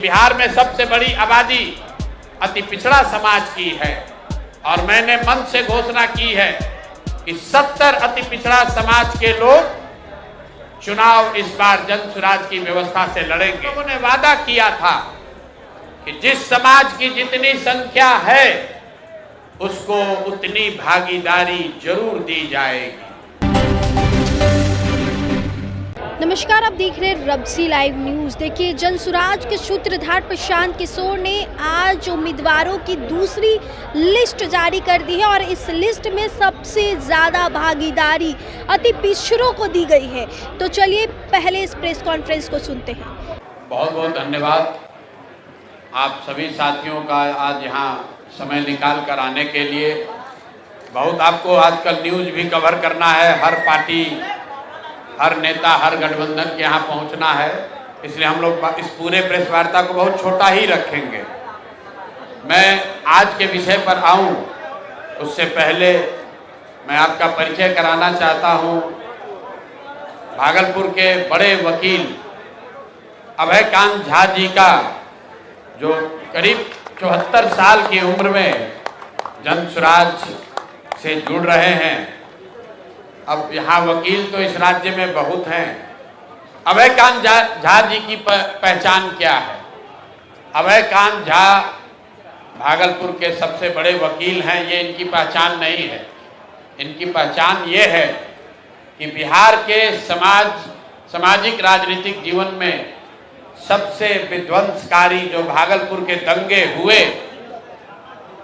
बिहार में सबसे बड़ी आबादी अति पिछड़ा समाज की है और मैंने मन से घोषणा की है कि 70 अति पिछड़ा समाज के लोग चुनाव इस बार जन सुराज की व्यवस्था से लड़ेंगे। लोगों ने वादा किया था कि जिस समाज की जितनी संख्या है उसको उतनी भागीदारी जरूर दी जाएगी। नमस्कार, आप देख रहे हैं रब्सी लाइव न्यूज। देखिए, जनसुराज के सूत्रधार प्रशांत किशोर ने आज उम्मीदवारों की दूसरी लिस्ट जारी कर दी है और इस लिस्ट में सबसे ज़्यादा भागीदारी अति पिछड़ों को दी गई है। तो चलिए पहले इस प्रेस कॉन्फ्रेंस को सुनते हैं। बहुत बहुत धन्यवाद आप सभी साथियों का आज यहाँ समय निकाल कर आने के लिए। बहुत आपको आजकल न्यूज़ भी कवर करना है, हर पार्टी, हर नेता, हर गठबंधन के यहाँ पहुँचना है, इसलिए हम लोग इस पूरे प्रेस वार्ता को बहुत छोटा ही रखेंगे। मैं आज के विषय पर आऊँ उससे पहले मैं आपका परिचय कराना चाहता हूँ। भागलपुर के बड़े वकील अभयकांत झा जी का, जो करीब 74 साल की उम्र में जनसुराज से जुड़ रहे हैं। अब यहाँ वकील तो इस राज्य में बहुत हैं। अभयकांत झा जी की पहचान क्या है? अभयकांत झा भागलपुर के सबसे बड़े वकील हैं, ये इनकी पहचान नहीं है। इनकी पहचान ये है कि बिहार के सामाजिक राजनीतिक जीवन में सबसे विध्वंसकारी जो भागलपुर के दंगे हुए,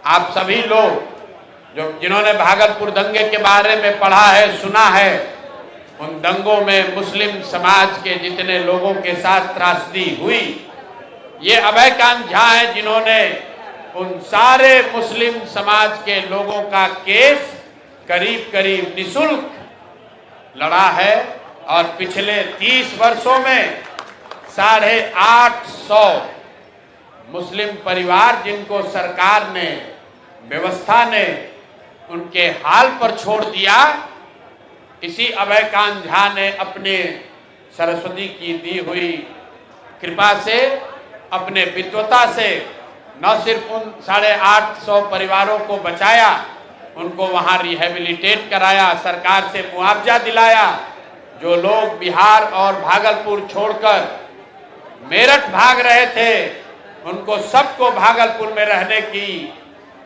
आप सभी लोग जिन्होंने भागलपुर दंगे के बारे में पढ़ा है, सुना है, उन दंगों में मुस्लिम समाज के जितने लोगों के साथ त्रासदी हुई, ये अभयकांत झा हैं जिन्होंने उन सारे मुस्लिम समाज के लोगों का केस करीब करीब निःशुल्क लड़ा है और पिछले 30 वर्षों में 850 मुस्लिम परिवार जिनको सरकार ने, व्यवस्था ने उनके हाल पर छोड़ दिया, इसी अभयकांत झा ने अपने सरस्वती की दी हुई कृपा से, अपने विद्वता से न सिर्फ उन 850 परिवारों को बचाया, उनको वहाँ रिहेबिलिटेट कराया, सरकार से मुआवजा दिलाया। जो लोग बिहार और भागलपुर छोड़कर मेरठ भाग रहे थे, उनको सबको भागलपुर में रहने की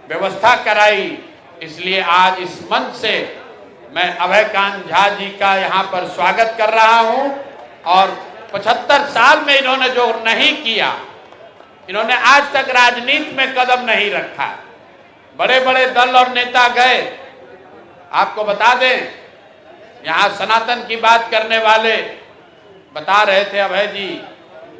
व्यवस्था कराई। इसलिए आज इस मंच से मैं अभयकांत झा जी का यहाँ पर स्वागत कर रहा हूँ। और 75 साल में इन्होंने जो नहीं किया, इन्होंने आज तक राजनीति में कदम नहीं रखा। बड़े बड़े दल और नेता गए। आपको बता दें, यहाँ सनातन की बात करने वाले बता रहे थे अभय जी,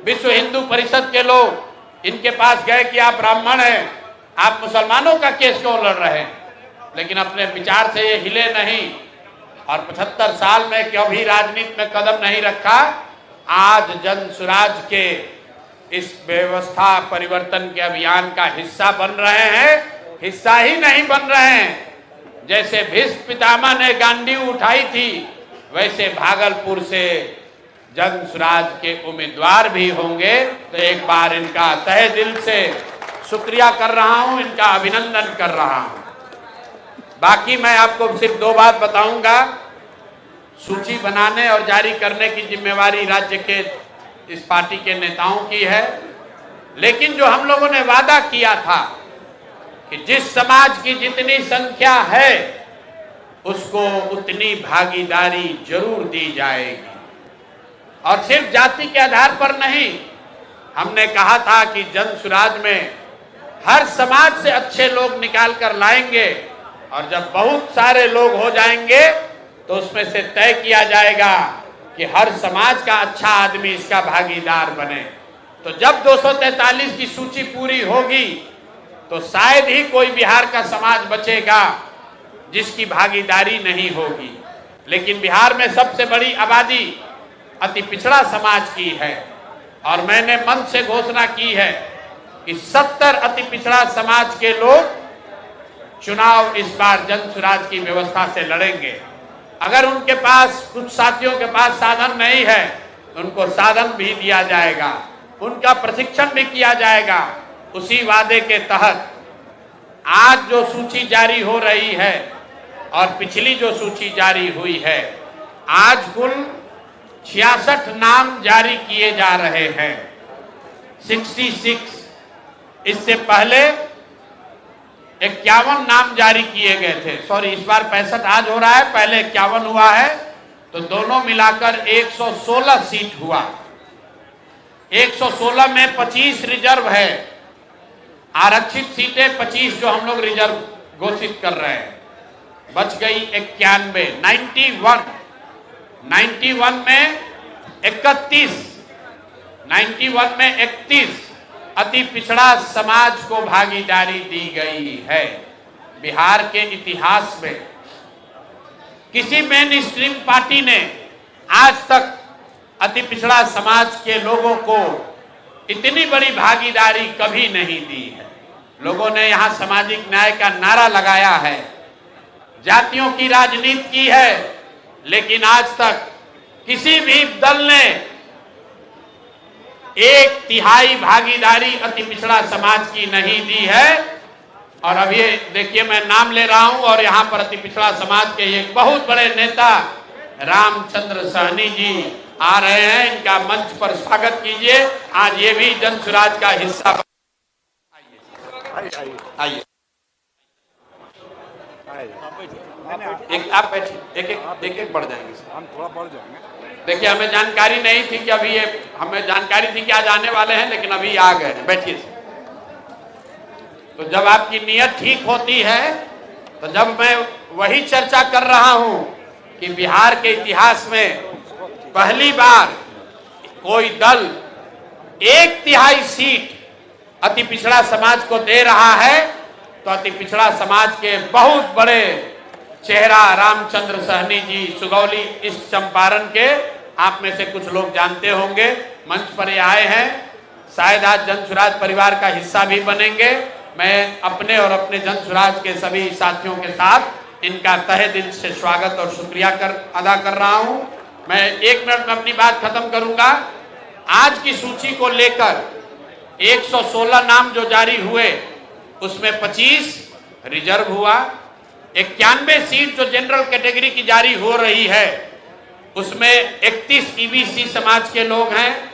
विश्व हिंदू परिषद के लोग इनके पास गए कि आप ब्राह्मण हैं, आप मुसलमानों का केस क्यों लड़ रहे हैं? लेकिन अपने विचार से ये हिले नहीं और 75 साल में कभी राजनीति में कदम नहीं रखा। आज जनसुराज के इस व्यवस्था परिवर्तन के अभियान का हिस्सा बन रहे हैं। हिस्सा ही नहीं बन रहे हैं, जैसे भीष्म पितामह ने गांडीव उठाई थी, वैसे भागलपुर से जनसुराज के उम्मीदवार भी होंगे। तो एक बार इनका तहे दिल से शुक्रिया कर रहा हूं, इनका अभिनंदन कर रहा हूं। बाकी मैं आपको सिर्फ 2 बात बताऊंगा। सूची बनाने और जारी करने की जिम्मेवारी राज्य के इस पार्टी के नेताओं की है, लेकिन जो हम लोगों ने वादा किया था कि जिस समाज की जितनी संख्या है उसको उतनी भागीदारी जरूर दी जाएगी। और सिर्फ जाति के आधार पर नहीं, हमने कहा था कि जनसुराज में हर समाज से अच्छे लोग निकाल कर लाएंगे और जब बहुत सारे लोग हो जाएंगे तो उसमें से तय किया जाएगा कि हर समाज का अच्छा आदमी इसका भागीदार बने। तो जब 243 की सूची पूरी होगी तो शायद ही कोई बिहार का समाज बचेगा जिसकी भागीदारी नहीं होगी। लेकिन बिहार में सबसे बड़ी आबादी अति पिछड़ा समाज की है और मैंने मन से घोषणा की है कि 70 अति पिछड़ा समाज के लोग चुनाव इस बार जनसुराज की व्यवस्था से लड़ेंगे। अगर उनके पास, कुछ साथियों के पास साधन नहीं है, तो उनको साधन भी दिया जाएगा। उनका प्रशिक्षण भी किया जाएगा। उसी वादे के तहत आज जो सूची जारी हो रही है और पिछली जो सूची जारी हुई है, आज कुल 66 नाम जारी किए जा रहे हैं, 66। इससे पहले 51 नाम जारी किए गए थे। सॉरी, इस बार 65 आज हो रहा है, पहले 51 हुआ है, तो दोनों मिलाकर 116 सीट हुआ। 116 में 25 रिजर्व है, आरक्षित सीटें 25 जो हम लोग रिजर्व घोषित कर रहे हैं, बच गई 91। 91 में 31 अति पिछड़ा समाज को भागीदारी दी गई है। बिहार के इतिहास में किसी मेन स्ट्रीम पार्टी ने आज तक अति पिछड़ा समाज के लोगों को इतनी बड़ी भागीदारी कभी नहीं दी है। लोगों ने यहां सामाजिक न्याय का नारा लगाया है, जातियों की राजनीति की है, लेकिन आज तक किसी भी दल ने 1/3 भागीदारी अति पिछड़ा समाज की नहीं दी है। और अब ये देखिए, मैं नाम ले रहा हूं और यहां पर अति पिछड़ा समाज के एक बहुत बड़े नेता रामचंद्र सहनी जी आ रहे हैं। इनका मंच पर स्वागत कीजिए। आज ये भी जन सुराज का हिस्सा। आइए, एक आप बैठिए, एक बढ़ जाएंगे, हम थोड़ा बढ़ जाएंगे। देखिए, हमें जानकारी नहीं थी कि अभी हमें जानकारी थी कि आज आने वाले हैं, लेकिन अभी आ गए। बैठिए। तो जब आपकी नीयत ठीक होती है, तो जब मैं वही चर्चा कर रहा हूं कि बिहार के इतिहास में पहली बार कोई दल 1/3 सीट अति पिछड़ा समाज को दे रहा है, तो अति पिछड़ा समाज के बहुत बड़े चेहरा रामचंद्र सहनी जी, सुगौली ईस्ट चंपारण के, आप में से कुछ लोग जानते होंगे, मंच पर ये आए हैं। शायद आज जन सुराज परिवार का हिस्सा भी बनेंगे। मैं अपने और अपने जन सुराज के सभी साथियों के साथ इनका तहे दिल से स्वागत और शुक्रिया अदा कर रहा हूं। मैं 1 मिनट में अपनी बात खत्म करूंगा। आज की सूची को लेकर 116 नाम जो जारी हुए, उसमें 25 रिजर्व हुआ। 91 सीट जो जनरल कैटेगरी की जारी हो रही है, उसमें 31 ईबीसी समाज के लोग हैं,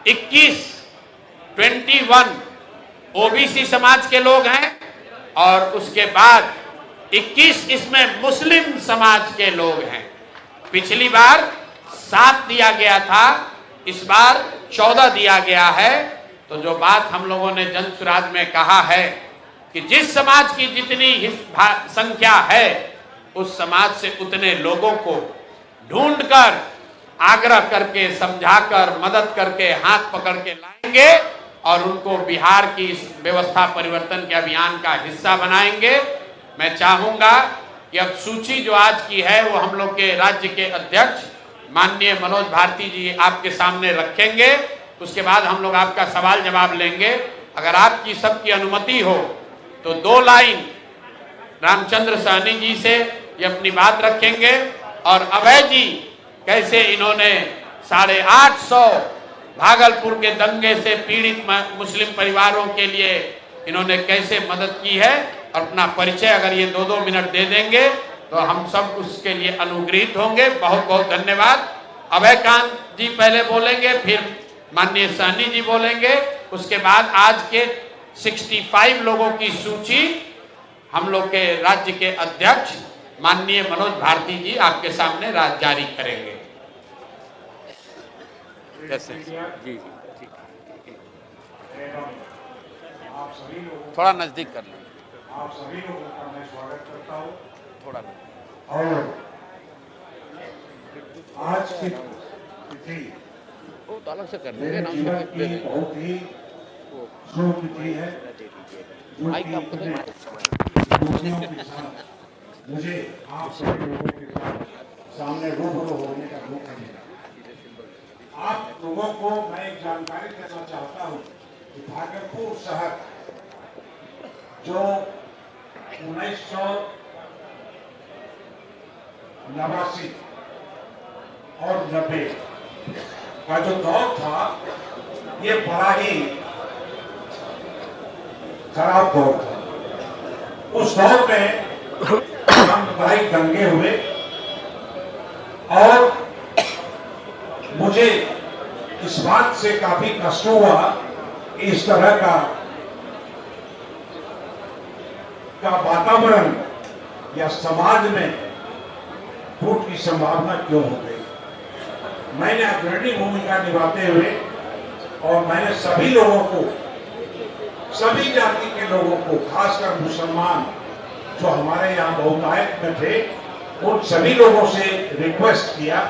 21 ओबीसी समाज के लोग हैं, और उसके बाद 21 इसमें मुस्लिम समाज के लोग हैं। पिछली बार 7 दिया गया था, इस बार 14 दिया गया है। तो जो बात हम लोगों ने जन सुराज में कहा है कि जिस समाज की जितनी संख्या है, उस समाज से उतने लोगों को ढूंढकर, आग्रह करके, समझाकर, मदद करके, हाथ पकड़ के लाएंगे और उनको बिहार की इस व्यवस्था परिवर्तन के अभियान का हिस्सा बनाएंगे। मैं चाहूंगा कि अब सूची जो आज की है, वो हम लोग के राज्य के अध्यक्ष माननीय मनोज भारती जी आपके सामने रखेंगे। उसके बाद हम लोग आपका सवाल जवाब लेंगे। अगर आपकी सबकी अनुमति हो तो 2 लाइन रामचंद्र सहनी जी से ये अपनी बात रखेंगे, और अभय जी कैसे इन्होंने 850 भागलपुर के दंगे से पीड़ित मुस्लिम परिवारों के लिए इन्होंने कैसे मदद की है, और अपना परिचय अगर ये 2-2 मिनट दे देंगे तो हम सब उसके लिए अनुग्रहित होंगे। बहुत बहुत धन्यवाद। अभय कांत जी पहले बोलेंगे, फिर माननीय सहनी जी बोलेंगे। उसके बाद आज के 65 लोगों की सूची हम लोग के राज्य के अध्यक्ष माननीय मनोज भारती जी आपके सामने जारी करेंगे। कैसे? जी, थोड़ा नजदीक कर लें। आप सभी लोगों का मैं स्वागत करता हूँ। थोड़ा और आज की तिथि तो अलग से कर मेरे जीवन की बहुत ही शुभ तिथि है, जो कि खुशियों के साथ मुझे आप सभी लोगों के साथ सामने रूबरू होने का मौका मिला। आप लोगों को मैं एक जानकारी देना चाहता हूँ कि भागलपुर शहर जो 1989 और 90 का जो दौर था, ये बड़ा ही खराब दौर था। उस दौर में सांप्रदायिक दंगे हुए और मुझे इस बात से काफी कष्ट हुआ कि इस तरह का वातावरण या समाज में फूट की संभावना क्यों हो गई। मैंने अग्रणी भूमिका निभाते हुए और मैंने सभी लोगों को, सभी जाति के लोगों को, खासकर मुसलमान जो हमारे यहाँ बहुतायत में थे, उन सभी लोगों से रिक्वेस्ट किया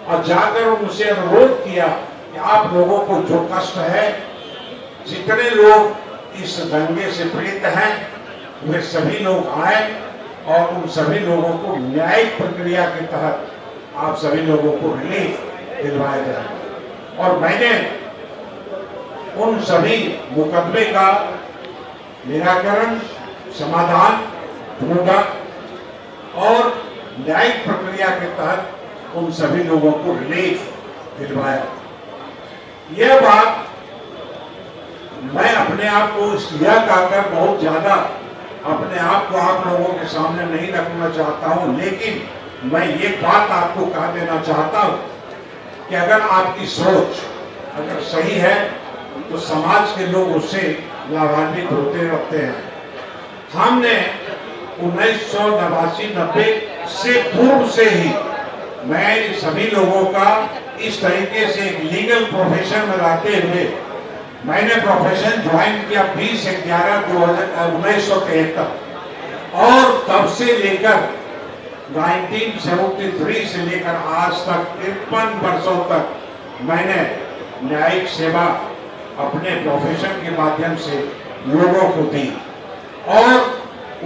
और जाकर उनसे अनुरोध किया कि आप लोगों को जो कष्ट है, जितने लोग इस दंगे से पीड़ित हैं, वे सभी लोग आए और उन सभी लोगों को न्यायिक प्रक्रिया के तहत आप सभी लोगों को रिलीफ दिलवाया जाए। और मैंने उन सभी मुकदमे का निराकरण, समाधान ढूंढा और न्यायिक प्रक्रिया के तहत उन सभी लोगों को रिलीफ दिलवाया। यह बात मैं अपने आप को यह कहकर बहुत ज्यादा अपने आप को आप लोगों के सामने नहीं रखना चाहता हूं, लेकिन मैं ये बात आपको कह देना चाहता हूं कि अगर आपकी सोच अगर सही है तो समाज के लोग उससे लाभान्वित होते रहते हैं। हमने 1989-90 से पूर्व से ही मैं सभी लोगों का इस तरीके से एक लीगल प्रोफेशन में रहते हुए मैंने प्रोफेशन ज्वाइन किया 20/11/1973 और तब से लेकर 1973 से लेकर आज तक 53 वर्षों तक मैंने न्यायिक सेवा अपने प्रोफेशन के माध्यम से लोगों को दी और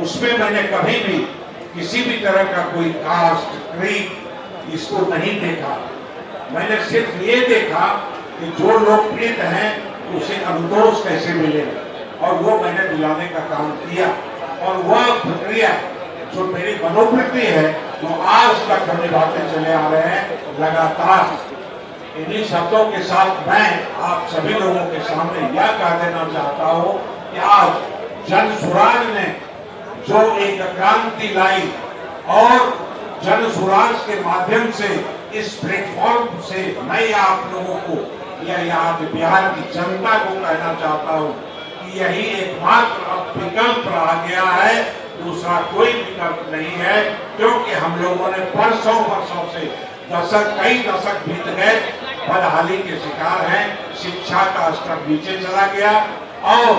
उसमें मैंने कभी भी किसी भी तरह का कोई कास्ट, क्रीड इसको नहीं देखा। मैंने सिर्फ ये देखा कि जो लोग पीड़ित हैं उसे अनुदोष कैसे मिलेगा और वो मैंने दिलाने का काम किया और वह प्रक्रिया जो मेरी मनोवृत्ति है वो आज तक हम निभाते चले आ रहे हैं लगातार। इन्हीं शब्दों के साथ मैं आप सभी लोगों के सामने यह कह देना चाहता हूँ कि आज जन सुराज ने जो एक क्रांति लाई और जन सुराज के माध्यम से इस प्लेटफॉर्म से मैं आप लोगों को या यहाँ बिहार की जनता को कहना चाहता हूँ कि यही एकमात्र अब विकल्प रह गया है, दूसरा कोई विकल्प नहीं है, क्योंकि हम लोगों ने वर्षों से कई दशक बीत गए, बदहाली के शिकार हैं, शिक्षा का स्तर नीचे चला गया और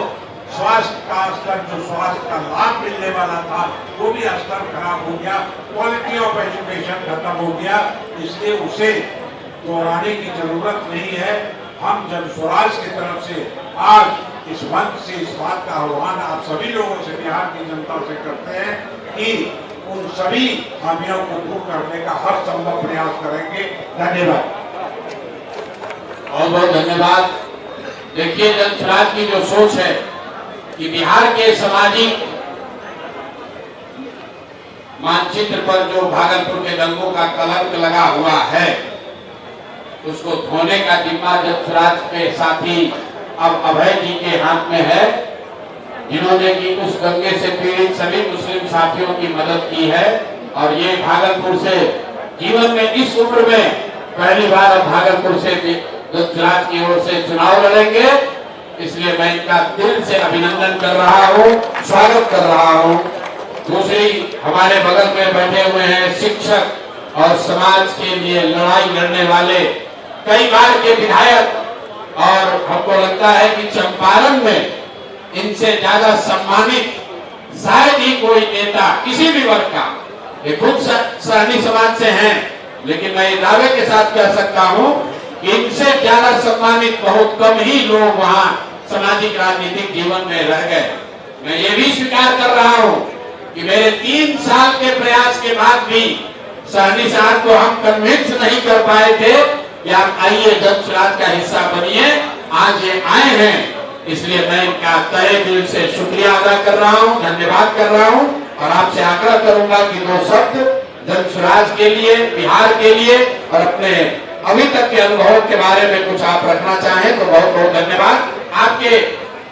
स्वास्थ्य का स्तर, जो स्वास्थ्य का लाभ मिलने वाला था वो भी स्तर खराब हो गया, क्वालिटी ऑफ एजुकेशन खत्म हो गया। इसलिए उसे दोहराने की जरूरत नहीं है। हम जन स्वराज की तरफ से आज इस मंच से इस बात का आह्वान आप सभी लोगों से, बिहार की जनता से करते हैं कि उन सभी खामियों को दूर करने का हर संभव प्रयास करेंगे। धन्यवाद। बहुत बहुत धन्यवाद। देखिए, जन स्वराज की जो सोच है कि बिहार के सामाजिक मानचित्र पर जो भागलपुर के दंगों का कलंक लगा हुआ है उसको धोने का जिम्मा जन स्वराज के साथी अब अभय जी के हाथ में है, जिन्होंने की उस दंगे से पीड़ित सभी मुस्लिम साथियों की मदद की है और ये भागलपुर से जीवन में इस उम्र में पहली बार अब भागलपुर से जन स्वराज की ओर से चुनाव लड़ेंगे। इसलिए मैं इनका दिल से अभिनंदन कर रहा हूँ, स्वागत कर रहा हूँ। दूसरी हमारे बगल में बैठे हुए हैं शिक्षक और समाज के लिए लड़ाई लड़ने वाले कई बार के विधायक, और हमको लगता है कि चंपारण में इनसे ज्यादा सम्मानित शायद ही कोई नेता किसी भी वर्ग का, ये खुद सहनी समाज से हैं, लेकिन मैं दावे के साथ कह सकता हूँ कि इनसे ज्यादा सम्मानित बहुत कम ही लोग वहाँ सामाजिक राजनीतिक जीवन में रह गए। मैं ये भी स्वीकार कर रहा हूँ कि मेरे 3 साल के प्रयास के बाद भी सहनी साहब को हम कन्विंस नहीं कर पाए थे कि आप आइए जन स्वराज का हिस्सा बनिए। आज ये आए हैं, इसलिए मैं इनका तहे दिल से शुक्रिया अदा कर रहा हूँ, धन्यवाद कर रहा हूँ और आपसे आग्रह करूंगा कि 2 शब्द जन स्वराज के लिए, बिहार के लिए और अपने अभी तक के अनुभव के बारे में कुछ आप रखना चाहें तो बहुत बहुत धन्यवाद। आपके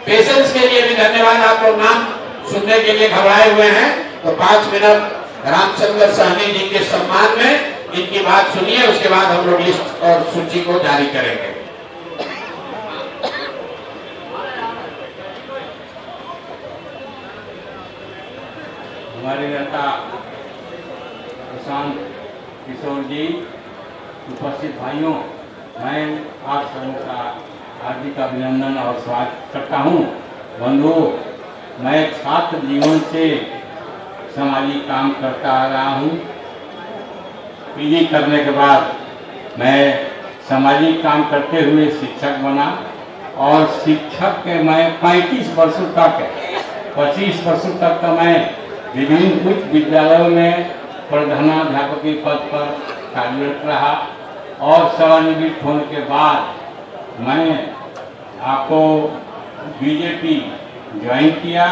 पेशेंस के लिए भी धन्यवाद। आप लोग नाम सुनने के लिए घबराए हुए हैं, तो 5 मिनट रामचंद्र सहनी जी के सम्मान में इनकी बात सुनिए, उसके बाद हम लोग लिस्ट और सूची को जारी करेंगे। हमारे नेता प्रशांत किशोर जी, उपस्थित भाइयों, मैं आप सबों का हार्दिक अभिनंदन और स्वागत करता हूँ। बंधुओं, मैं छात्र जीवन से सामाजिक काम करता आ रहा हूँ। पीजी करने के बाद मैं सामाजिक काम करते हुए शिक्षक बना और शिक्षक के मैं 35 वर्षों तक 25 वर्षों तक का मैं विभिन्न उच्च विद्यालयों में प्रधानाध्यापक के पद पर कार्यरत रहा और सेवानिवृत्त होने के बाद मैं आपको बीजेपी ज्वाइन किया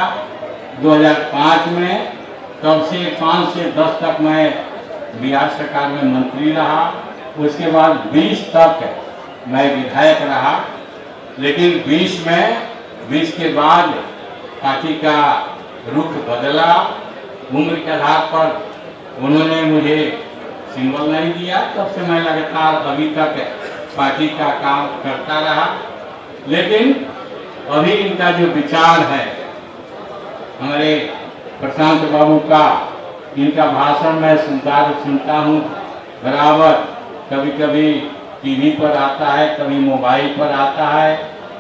2005 में। तब से 5 से 10 तक मैं बिहार सरकार में मंत्री रहा। उसके बाद 20 तक मैं विधायक रहा, लेकिन 20 के बाद पार्टी का रुख बदला। उम्र के आधार पर उन्होंने मुझे सिंबल नहीं दिया। तब से मैं लगातार अभी तक पार्टी का काम करता रहा। लेकिन अभी इनका जो विचार है, हमारे प्रशांत बाबू का, इनका भाषण मैं सुनता हूँ बराबर। कभी कभी टीवी पर आता है, कभी मोबाइल पर आता है।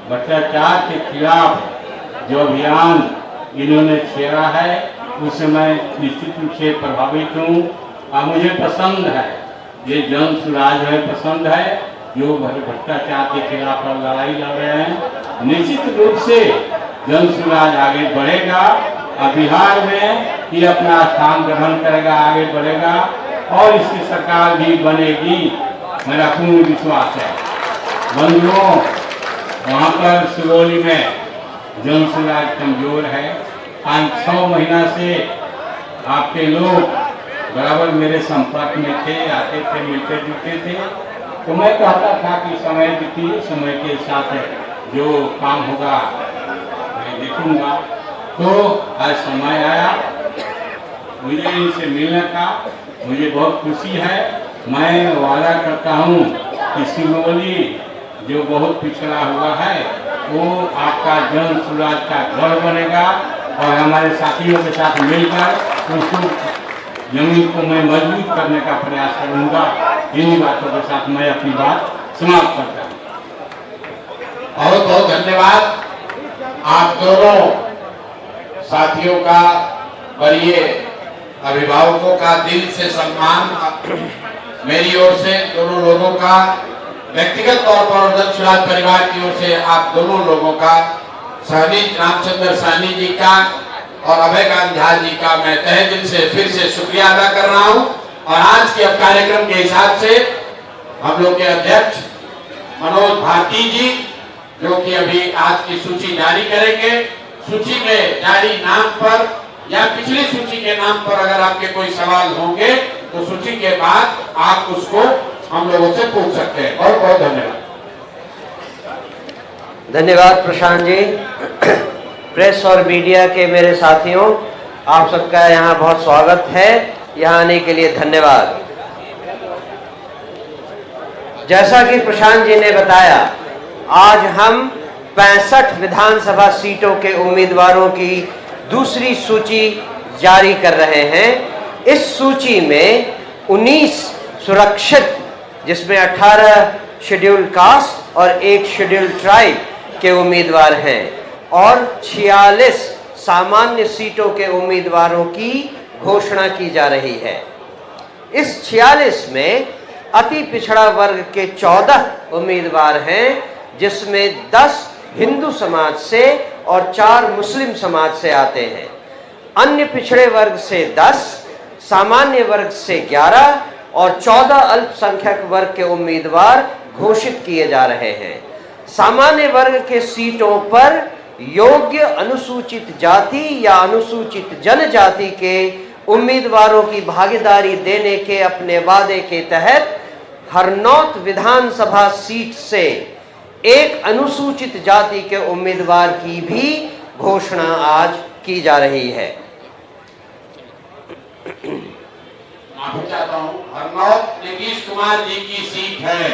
भ्रष्टाचार के खिलाफ जो अभियान इन्होंने छेड़ा है, उससे मैं निश्चित रूप से प्रभावित हूँ और मुझे पसंद है, ये जन सुराज है, पसंद है जो भ्रष्टाचार के खिलाफ लड़ाई लड़ रहे हैं। निश्चित रूप से जन सुराज आगे बढ़ेगा और बिहार में ये अपना स्थान ग्रहण करेगा, आगे बढ़ेगा और इसकी सरकार भी बनेगी, मेरा पूर्ण विश्वास है। बंधुओं, वहाँ पर सिरोली में जन सुराज कमजोर है। 5-6 महीना से आपके लोग बराबर मेरे संपर्क में थे, आते थे, मिलते जुलते थे। तो मैं कहता था कि समय बीती, समय के साथ जो काम होगा मैं देखूंगा। तो आज समय आया मुझे इनसे मिलने का, मुझे बहुत खुशी है। मैं वादा करता हूँ कि सिरोली जो बहुत पिछड़ा हुआ है वो आपका जन सुराज का गढ़ बनेगा और हमारे साथियों के साथ मिलकर उसको जमीन को मैं मजबूत करने का प्रयास करूंगा। इन्हीं बातों के साथ मैं अपनी बात समाप्त करता हूँ। बहुत बहुत धन्यवाद आप दोनों साथियों का, वरीय अभिभावकों का दिल से सम्मान मेरी ओर से, दोनों लोगों का व्यक्तिगत तौर पर और जन सुराज परिवार की ओर से आप दोनों लोगों का, सहनी रामचंद्र सहनी जी का और अभयकांत झा जी का मैं तहे दिल से फिर से शुक्रिया अदा कर रहा हूं। और आज के अब कार्यक्रम के हिसाब से हम लोग के अध्यक्ष मनोज भारती जी, जो कि अभी आज की सूची जारी करेंगे, सूची में जारी नाम पर या पिछली सूची के नाम पर अगर आपके कोई सवाल होंगे तो सूची के बाद आप उसको हम लोगों से पूछ सकते हैं। बहुत बहुत धन्यवाद। धन्यवाद प्रशांत जी। प्रेस और मीडिया के मेरे साथियों, आप सबका यहाँ बहुत स्वागत है। यहाँ आने के लिए धन्यवाद। जैसा कि प्रशांत जी ने बताया, आज हम 65 विधानसभा सीटों के उम्मीदवारों की दूसरी सूची जारी कर रहे हैं। इस सूची में 19 सुरक्षित, जिसमें 18 शेड्यूल्ड कास्ट और 1 शेड्यूल्ड ट्राइब के उम्मीदवार हैं और 46 सामान्य सीटों के उम्मीदवारों की घोषणा की जा रही है। इस 46 में अति पिछड़ा वर्ग के 14 उम्मीदवार हैं, जिसमें 10 हिंदू समाज से और 4 मुस्लिम समाज से आते हैं। अन्य पिछड़े वर्ग से 10, सामान्य वर्ग से 11 और 14 अल्पसंख्यक वर्ग के उम्मीदवार घोषित किए जा रहे हैं। सामान्य वर्ग के सीटों पर योग्य अनुसूचित जाति या अनुसूचित जनजाति के उम्मीदवारों की भागीदारी देने के अपने वादे के तहत हरनौत विधानसभा सीट से एक अनुसूचित जाति के उम्मीदवार की भी घोषणा आज की जा रही है। माफी चाहता हूं, हरनौत नीतीश कुमार जी की सीट है।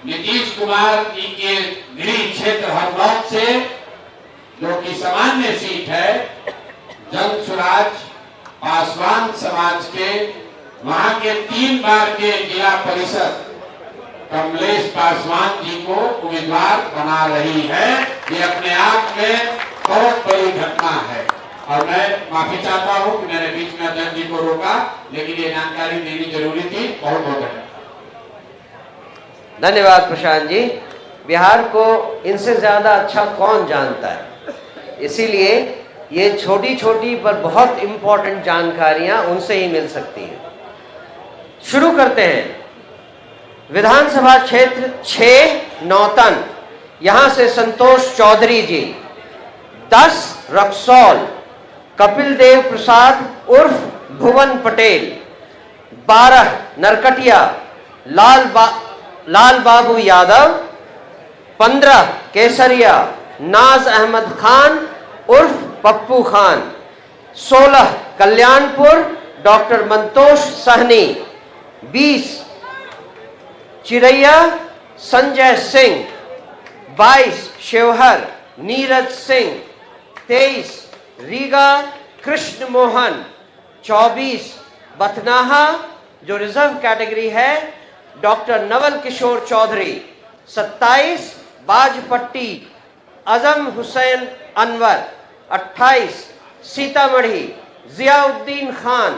नीतीश कुमार जी के गृह क्षेत्र हरनौत से, जो कि सामान्य सीट है, जन सुराज पासवान समाज के वहां के 3 बार के जिला परिषद कमलेश पासवान जी को उम्मीदवार बना रही है। ये अपने आप में बहुत बड़ी घटना है और मैं माफी चाहता हूं कि मैंने बीच में अध्यक्ष जी को रोका, लेकिन ये जानकारी देनी जरूरी थी। बहुत बहुत धन्यवाद। धन्यवाद प्रशांत जी। बिहार को इनसे ज्यादा अच्छा कौन जानता है, इसीलिए ये छोटी छोटी पर बहुत इंपॉर्टेंट जानकारियां उनसे ही मिल सकती हैं। शुरू करते हैं। विधानसभा क्षेत्र 6 नौतन, यहां से संतोष चौधरी जी। 10 रक्सौल कपिल देव प्रसाद उर्फ भुवन पटेल। 12 नरकटिया लाल बाबू यादव। 15 केसरिया नाज अहमद खान उर्फ पप्पू खान। 16 कल्याणपुर डॉक्टर मंतोष सहनी। 20 चिरैया संजय सिंह। 22 शिवहर नीरज सिंह। 23 रीगा कृष्ण मोहन। 24 बथनाहा जो रिजर्व कैटेगरी है डॉक्टर नवल किशोर चौधरी। 27 बाजपट्टी अजम Hussain Anwar. 28 Sitamarhi Ziauddin Khan.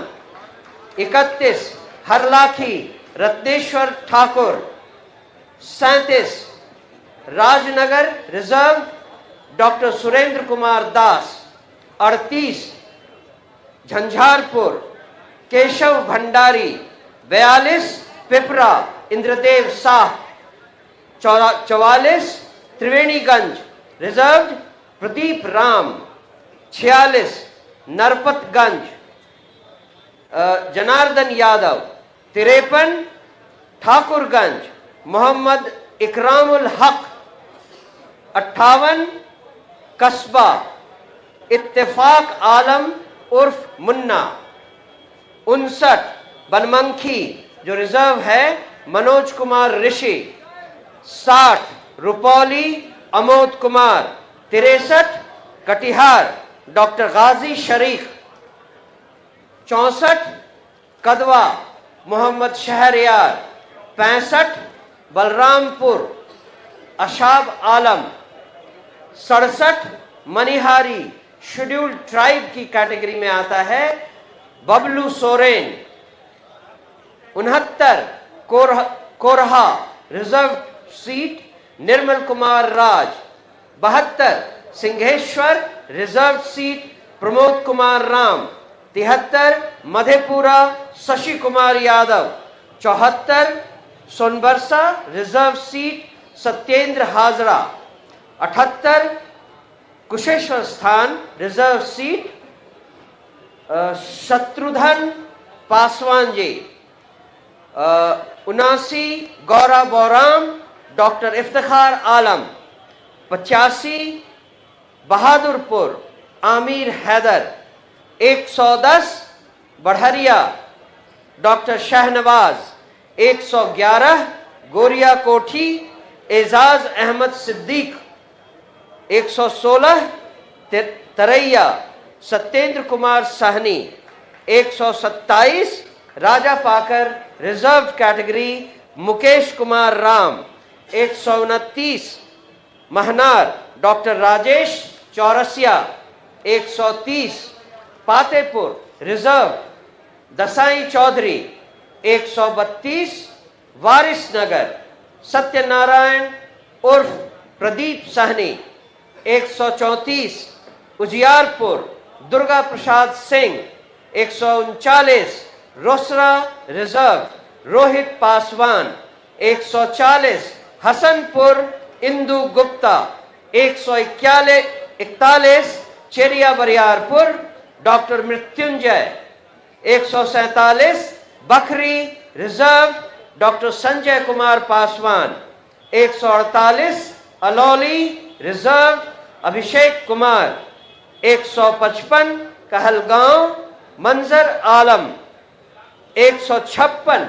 31 Harlakhi Ratneshwar Thakur. 37 Rajnagar reserve doctor Surendra Kumar Das. 38 Jhanjharpur Keshav Bhandari. 42 Pipra Indradev Shah. 44 Triveniganj reserve Pradeep Ram. 46 Narpatganj Janardan Yadav. 53 Thakurganj Mohammad Ikramul हक। 58 कस्बा इत्तेफाक आलम उर्फ मुन्ना। 59 बनमंखी जो रिजर्व है Manoj Kumar Rishi. 60 Rupauli Amod Kumar. 63 Katihar doctor Ghazi Sharif. 64 Kadwa Mohammad Shahryar. 65 Balrampur Ashab Alam. 67 Manihari scheduled tribe की कैटेगरी में आता है Bablu Soren. 69 Korha reserve seat Nirmal Kumar Raj. 72 Singheshwar reserve seat Pramod Kumar Ram. 73 Madhepura Shashi Kumar Yadav. 74 Sonbarsa reserve seat Satyendra Hazra. 78 Kusheshwar Sthan reserve seat Shatrughan Paswan ji. 79 Gaura Boram doctor Iftikhar आलम। 85 बहादुरपुर आमिर हैदर। 110 बढ़रिया डॉक्टर शहनवाज। 111 गोरिया कोठी Ejaz Ahmad Siddique. 116 Taraiya Satyendra Kumar Sahni. 127 Raja Pakar reserve category Mukesh Kumar Ram. 129 Mahnar doctor Rajesh Chaurasia. 130 Patepur reserve Dasai Chaudhary. 132 Warisnagar Satyanarayan उर्फ Pradeep Sahni. 134 Ujiarpur Durga Prasad Singh. 139 Rosera reserve Rohit Paswan. 140 Hasanpur Indu Gupta. 141 Cheria Bariarpur doctor Mrityunjay. 147 Bakhri reserve doctor Sanjay Kumar Paswan. 148 Alauli reserve Abhishek Kumar. 155 Kahalgaon Manzar Alam. 156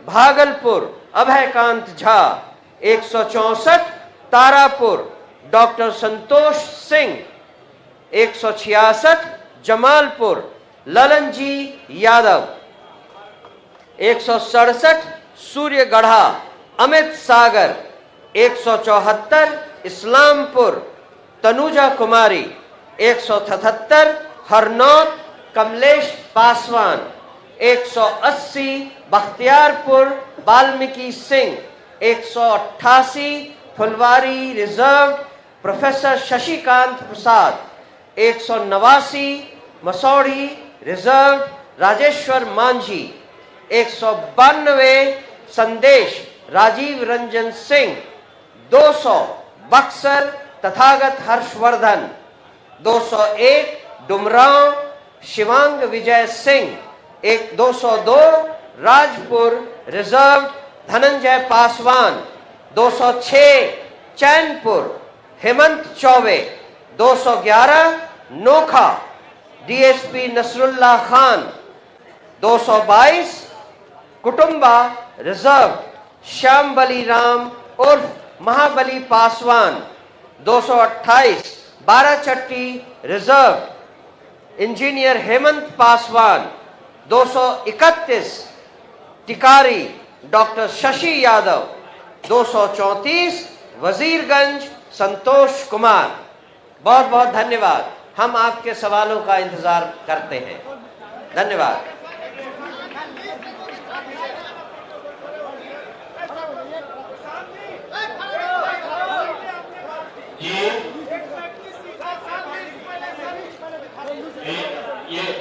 Bhagalpur Abhaykant Jha. 164 Tarapur doctor Santosh Singh. 166 Jamalpur Lalan ji Yadav. 167 Suryagarha Amit Sagar. 174 Islampur Tanuja Kumari. 177 Harnaut Kamlesh Paswan. 180 Bakhtiarpur Valmiki Singh. 188 Phulwari reserve professor Shashikant Prasad. 189 Masaurhi reserve Rajeshwar Manjhi. 192 Sandesh Rajiv Ranjan Singh. 200 Buxar Tathagat Harshvardhan. 201 Dumraon Shivang Vijay Singh. 202 Rajpur reserve Dhananjay Paswan. 206 Chainpur Hemant Chaubey. 211 Nokha DSP Nasrullah Khan. 222 Kutumba reserve Shyam Bali Ram उर्फ Mahabali Paswan. 228 Barachatti reserve engineer Hemant Paswan. 231 Tekari doctor Shashi Yadav. 234 Wazirganj Santosh Kumar. बहुत बहुत धन्यवाद। हम आपके सवालों का इंतजार करते हैं। धन्यवाद।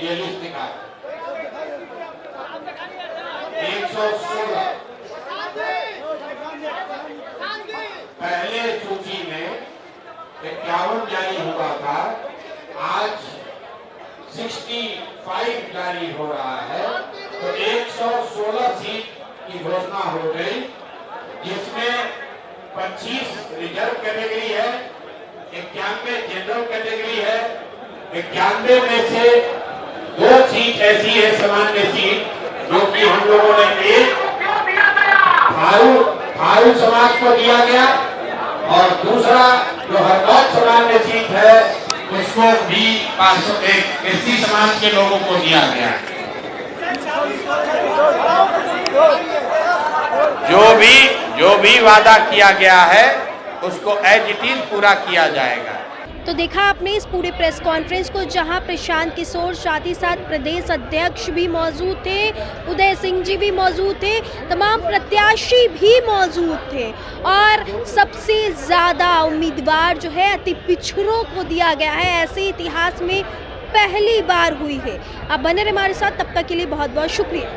ये लिस्ट दिखा 116 पहले सूची में 51 जारी हुआ था, आज 65 जारी हो रहा है, तो 116 सीट की घोषणा हो गई, जिसमें 25 रिजर्व कैटेगरी है, 91 जनरल कैटेगरी है, 91 में से 2 सीट ऐसी है सामान्य सीट जो कि हम लोगों ने एक थारू समाज को दिया गया और दूसरा जो हरनौत सामान्य सीट है उसको भी 501 एससी समाज के लोगों को दिया गया। जो भी वादा किया गया है उसको एज इट इज पूरा किया जाएगा। तो देखा आपने इस पूरे प्रेस कॉन्फ्रेंस को, जहां प्रशांत किशोर साथ ही साथ प्रदेश अध्यक्ष भी मौजूद थे, उदय सिंह जी भी मौजूद थे, तमाम प्रत्याशी भी मौजूद थे और सबसे ज़्यादा उम्मीदवार जो है अति पिछड़ों को दिया गया है। ऐसे इतिहास में पहली बार हुई है। आप बने रहे हमारे साथ, तब तक के लिए बहुत बहुत शुक्रिया।